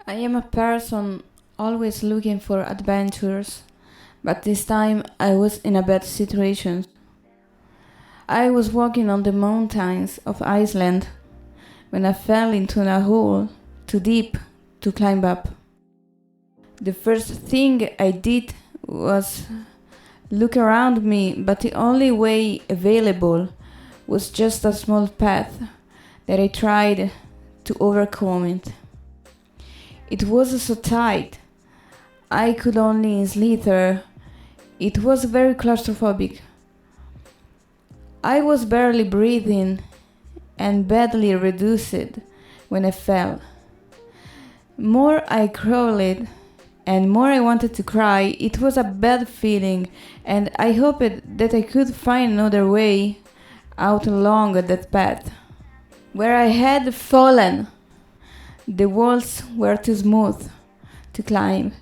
I am a person always looking for adventures, but this time I was in a bad situation. I was walking on the mountains of Iceland when I fell into a hole too deep to climb up. The first thing I did was look around me, but the only way available was just a small path that I tried to overcome it. It was so tight, I could only slither. It was very claustrophobic. I was barely breathing and badly reduced when I fell. More I crawled and more I wanted to cry. It was a bad feeling, and I hoped that I could find another way out along that path. Where I had fallen, the walls were too smooth to climb,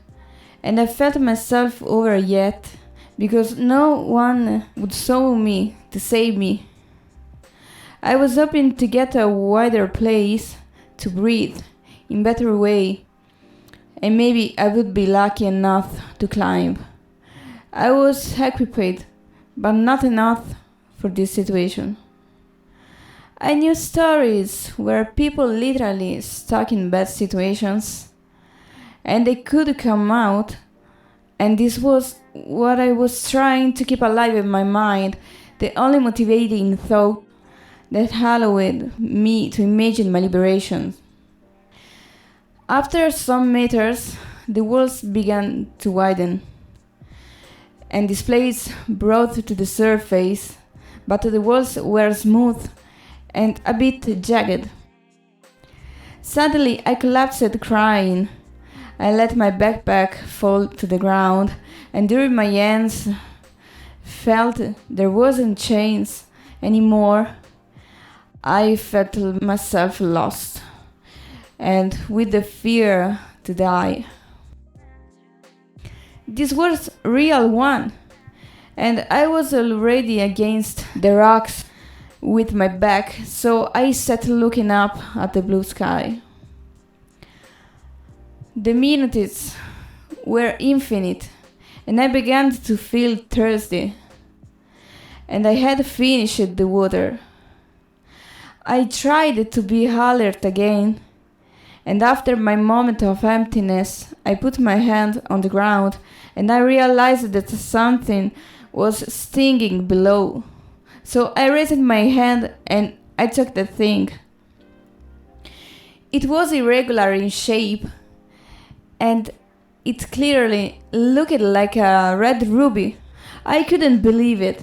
and I felt myself over yet because no one would saw me to save me. I was hoping to get a wider place to breathe in better way, and maybe I would be lucky enough to climb. I was equipped, but not enough for this situation. I knew stories where people literally stuck in bad situations and they could come out, and this was what I was trying to keep alive in my mind, the only motivating thought that allowed me to imagine my liberation. After some meters, the walls began to widen, and this place brought to the surface, but the walls were smooth and a bit jagged. Suddenly I collapsed crying. I let my backpack fall to the ground, and during my hands felt there wasn't chains anymore. I felt myself lost and with the fear to die. This was real one, and I was already against the rocks with my back, so I sat looking up at the blue sky. The minutes were infinite, and I began to feel thirsty, and I had finished the water. I tried to be alert again, and after my moment of emptiness, I put my hand on the ground, and I realized that something was stinging below. So I raised my hand and I took the thing. It was irregular in shape, and it clearly looked like a red ruby. I couldn't believe it.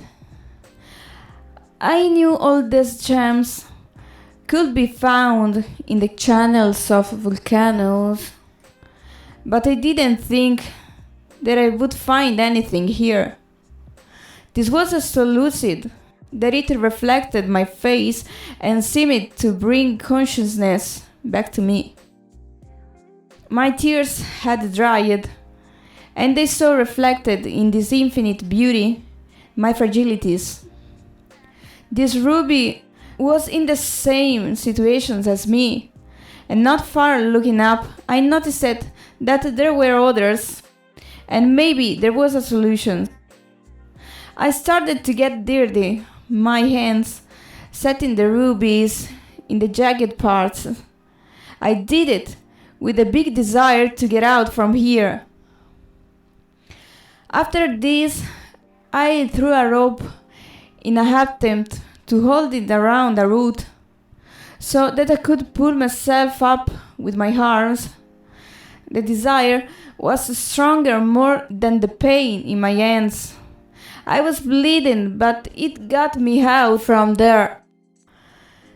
I knew all these gems could be found in the channels of volcanoes, but I didn't think that I would find anything here. This was so lucid that it reflected my face and seemed to bring consciousness back to me. My tears had dried, and they saw reflected in this infinite beauty my fragilities. This ruby was in the same situations as me, and not far looking up, I noticed that there were others, and maybe there was a solution. I started to get dirty, my hands setting the rubies in the jagged parts. I did it with a big desire to get out from here. After this, I threw a rope in an attempt to hold it around a root so that I could pull myself up with my arms. The desire was stronger more than the pain in my hands. I was bleeding, but it got me out from there.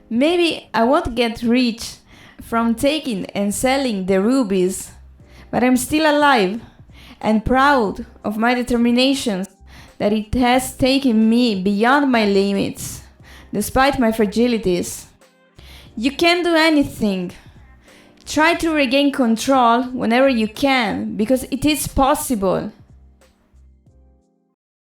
Maybe I won't get rich from taking and selling the rubies, but I'm still alive and proud of my determination that it has taken me beyond my limits, despite my fragilities. You can do anything. Try to regain control whenever you can, because it is possible.